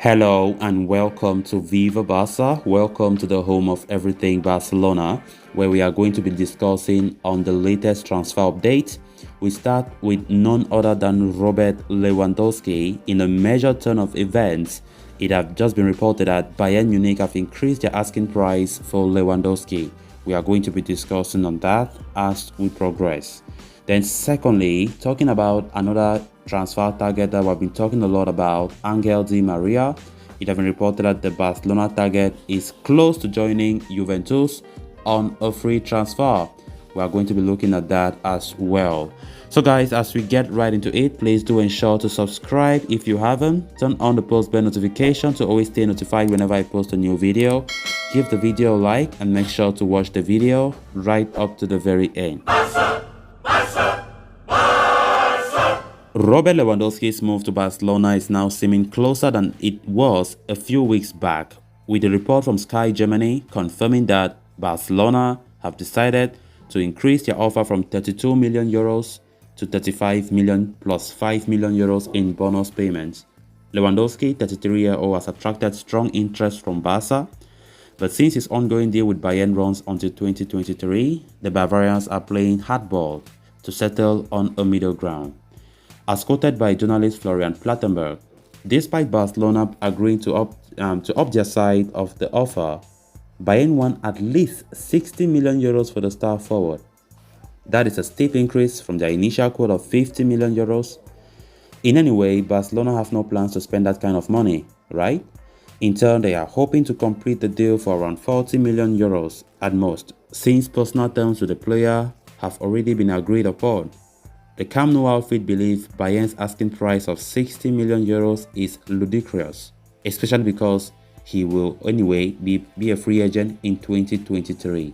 Hello and welcome to Viva Barca. Welcome to the home of everything Barcelona, where we are going to be discussing on the latest transfer update. We start with none other than Robert Lewandowski. In a major turn of events, it has just been reported that Bayern Munich have increased their asking price for Lewandowski. We are going to be discussing on that as we progress. Then secondly, talking about another transfer target that we've been talking a lot about, Angel Di Maria. It has been reported that the Barcelona target is close to joining Juventus on a free transfer. We are going to be looking at that as well. So guys, as we get right into it, please do ensure to subscribe if you haven't. Turn on the post bell notification to always stay notified whenever I post a new video. Give the video a like and make sure to watch the video right up to the very end. Robert Lewandowski's move to Barcelona is now seeming closer than it was a few weeks back, with a report from Sky Germany confirming that Barcelona have decided to increase their offer from 32 million euros to 35 million plus 5 million euros in bonus payments. Lewandowski, 33-year-old, has attracted strong interest from Barca, but since his ongoing deal with Bayern runs until 2023, the Bavarians are playing hardball to settle on a middle ground. As quoted by journalist Florian Plattenberg, despite Barcelona agreeing to up their side of the offer, Bayern won at least 60 million euros for the star forward. That is a steep increase from their initial quote of 50 million euros. In any way, Barcelona have no plans to spend that kind of money, right? In turn, they are hoping to complete the deal for around 40 million euros at most, since personal terms with the player have already been agreed upon. The Camp Nou outfit believe Bayern's asking price of 60 million euros is ludicrous, especially because he will anyway be a free agent in 2023.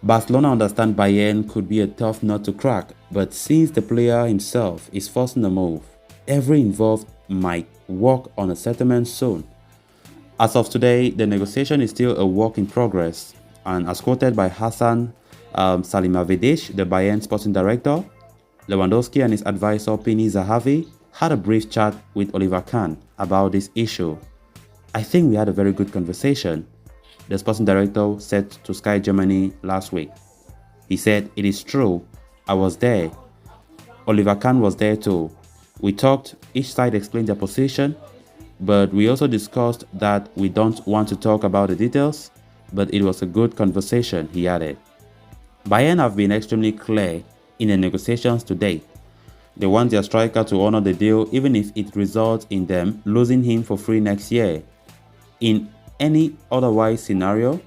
Barcelona understand Bayern could be a tough nut to crack, but since the player himself is forcing the move, every involved might work on a settlement soon. As of today, the negotiation is still a work in progress, and as quoted by Hassan Salimovic, the Bayern sporting director, Lewandowski and his advisor Pini Zahavi had a brief chat with Oliver Kahn about this issue. "I think we had a very good conversation," the sporting director said to Sky Germany last week. He said, "It is true, I was there. Oliver Kahn was there too. We talked, each side explained their position, but we also discussed that we don't want to talk about the details, but it was a good conversation," he added. Bayern have been extremely clear in the negotiations to date. They want their striker to honor the deal even if it results in them losing him for free next year. In any otherwise scenario,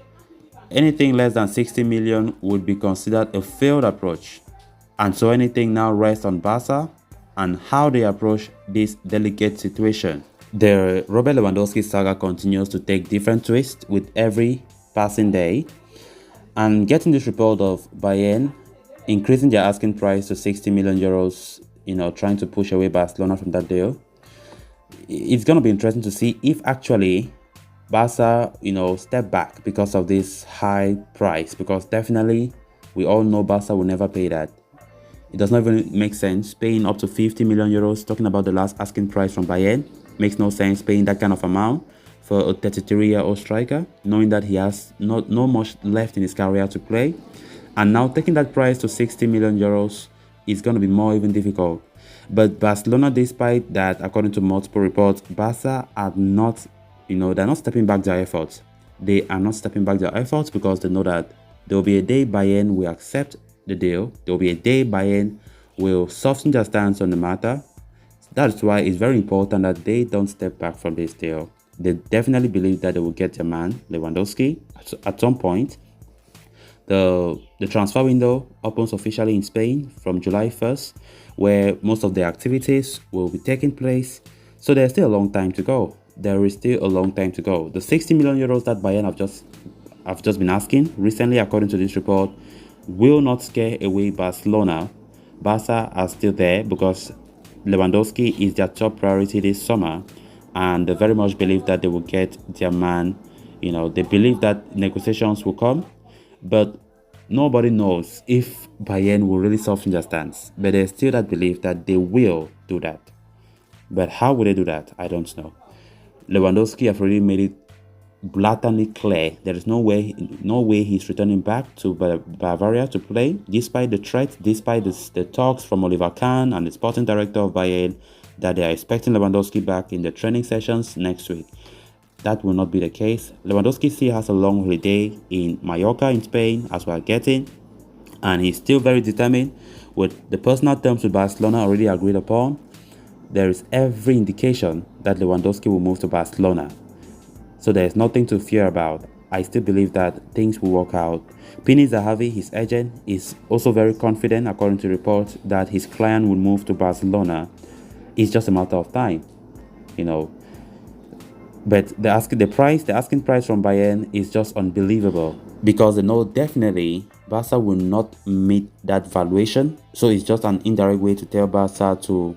anything less than 60 million would be considered a failed approach. And so anything now rests on Barca and how they approach this delicate situation. The Robert Lewandowski saga continues to take different twists with every passing day, and getting this report of Bayern increasing their asking price to 60 million euros, trying to push away Barcelona from that deal. It's going to be interesting to see if actually Barca, step back because of this high price, because definitely we all know Barca will never pay that. It does not even make sense paying up to 50 million euros, talking about the last asking price from Bayern. Makes no sense paying that kind of amount for a 33-year-old striker, knowing that he has not much left in his career to play. And now taking that price to 60 million euros is going to be more even difficult. But Barcelona, despite that, according to multiple reports, Barca are not, they're not stepping back their efforts. They are not stepping back their efforts because they know that there will be a day Bayern will accept the deal. There will be a day Bayern will soften their stance on the matter. That's why it's very important that they don't step back from this deal. They definitely believe that they will get their man, Lewandowski, at some point. The transfer window opens officially in Spain from July 1st, where most of the activities will be taking place. So there's still a long time to go. There is still a long time to go. The 60 million euros that Bayern have just been asking recently, according to this report, will not scare away Barcelona. Barca are still there because Lewandowski is their top priority this summer, and they very much believe that they will get their man. They believe that negotiations will come. But nobody knows if Bayern will really soften their stance. But there's still that belief that they will do that. But how will they do that? I don't know. Lewandowski have already made it blatantly clear there is no way he's returning back to Bavaria to play, despite the threat, despite the talks from Oliver Kahn and the sporting director of Bayern that they are expecting Lewandowski back in the training sessions next week. That will not be the case. Lewandowski still has a long holiday in Mallorca in Spain, as we are getting, and he's still very determined. With the personal terms with Barcelona already agreed upon, there is every indication that Lewandowski will move to Barcelona. So there is nothing to fear about. I still believe that things will work out. Pini Zahavi, his agent, is also very confident, according to reports, that his client will move to Barcelona. It's just a matter of time, But the asking price from Bayern is just unbelievable, because they know definitely Barca will not meet that valuation. So it's just an indirect way to tell Barca to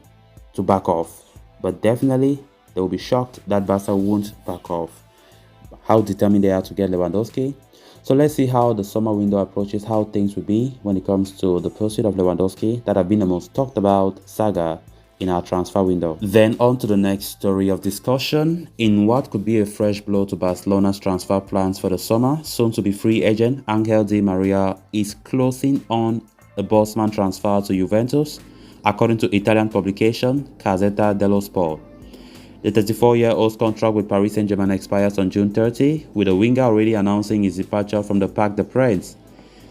back off. But definitely they will be shocked that Barca won't back off. How determined they are to get Lewandowski. So let's see how the summer window approaches, how things will be when it comes to the pursuit of Lewandowski, that have been the most talked about saga in our transfer window. Then on to the next story of discussion. In what could be a fresh blow to Barcelona's transfer plans for the summer, soon to be free agent Angel Di Maria is closing on a Bosman transfer to Juventus, according to Italian publication Gazzetta dello Sport. The 34-year-old's contract with Paris Saint-Germain expires on June 30, with the winger already announcing his departure from the Parc des Princes.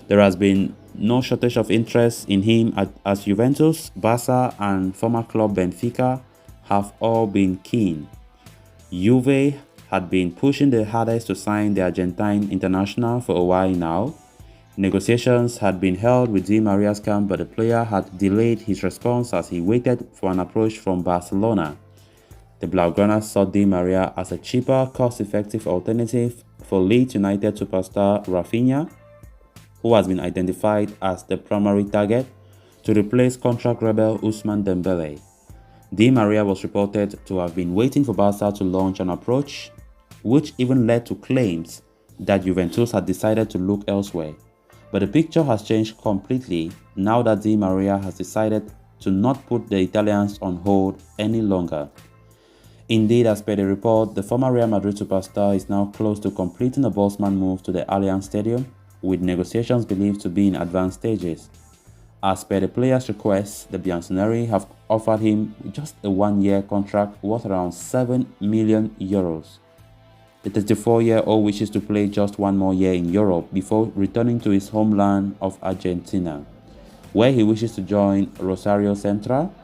There has been no shortage of interest in him as Juventus, Barca, and former club Benfica have all been keen. Juve had been pushing the hardest to sign the Argentine international for a while now. Negotiations had been held with Di Maria's camp, but the player had delayed his response as he waited for an approach from Barcelona. The Blaugrana saw Di Maria as a cheaper, cost-effective alternative for Leeds United superstar Rafinha, who has been identified as the primary target, to replace contract rebel Ousmane Dembele. Di Maria was reported to have been waiting for Barca to launch an approach, which even led to claims that Juventus had decided to look elsewhere. But the picture has changed completely now that Di Maria has decided to not put the Italians on hold any longer. Indeed, as per the report, the former Real Madrid superstar is now close to completing a Bosman move to the Allianz Stadium, with negotiations believed to be in advanced stages. As per the player's request, the Bianconeri have offered him just a one-year contract worth around €7 million. The 34-year-old wishes to play just one more year in Europe before returning to his homeland of Argentina, where he wishes to join Rosario Central,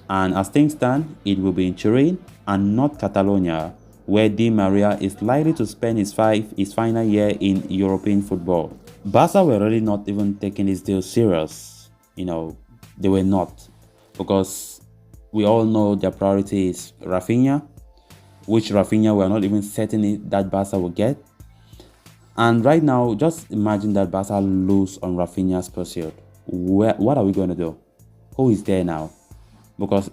and as things stand, it will be in Turin and not Catalonia, where Di Maria is likely to spend his final year in European football. Barca were really not even taking this deal serious. They were not, because we all know their priority is Rafinha, which Rafinha were not even certain that Barca would get. And right now, just imagine that Barca lose on Rafinha's pursuit. What are we going to do? Who is there now? Because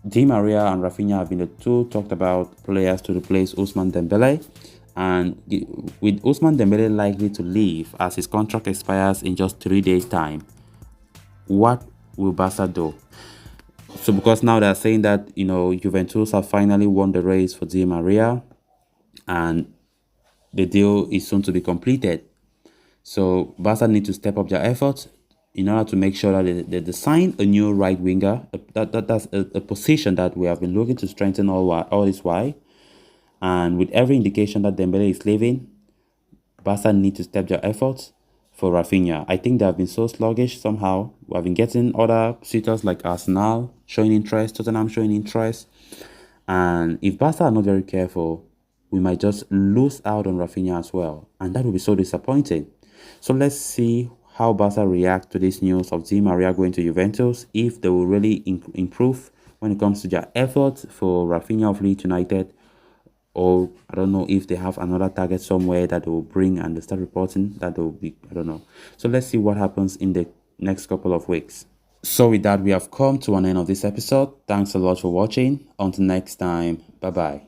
Di Maria and Rafinha have been the two talked about players to replace Ousmane Dembele, and with Ousmane Dembele likely to leave as his contract expires in just 3 days' time, what will Barca do? So because now they're saying that Juventus have finally won the race for Di Maria, and the deal is soon to be completed. So Barca need to step up their efforts in order to make sure that they sign a new right winger. That's a position that we have been looking to strengthen all this while. And with every indication that Dembele is leaving, Barca need to step their efforts for Rafinha. I think they have been so sluggish somehow. We have been getting other suitors like Arsenal showing interest, Tottenham showing interest. And if Barca are not very careful, we might just lose out on Rafinha as well. And that will be so disappointing. So let's see how Barca react to this news of Di Maria going to Juventus, if they will really improve when it comes to their efforts for Rafinha of Leeds United, or I don't know if they have another target somewhere that they will bring and they start reporting that they will be, I don't know. So let's see what happens in the next couple of weeks. So with that, we have come to an end of this episode. Thanks a lot for watching. Until next time, bye-bye.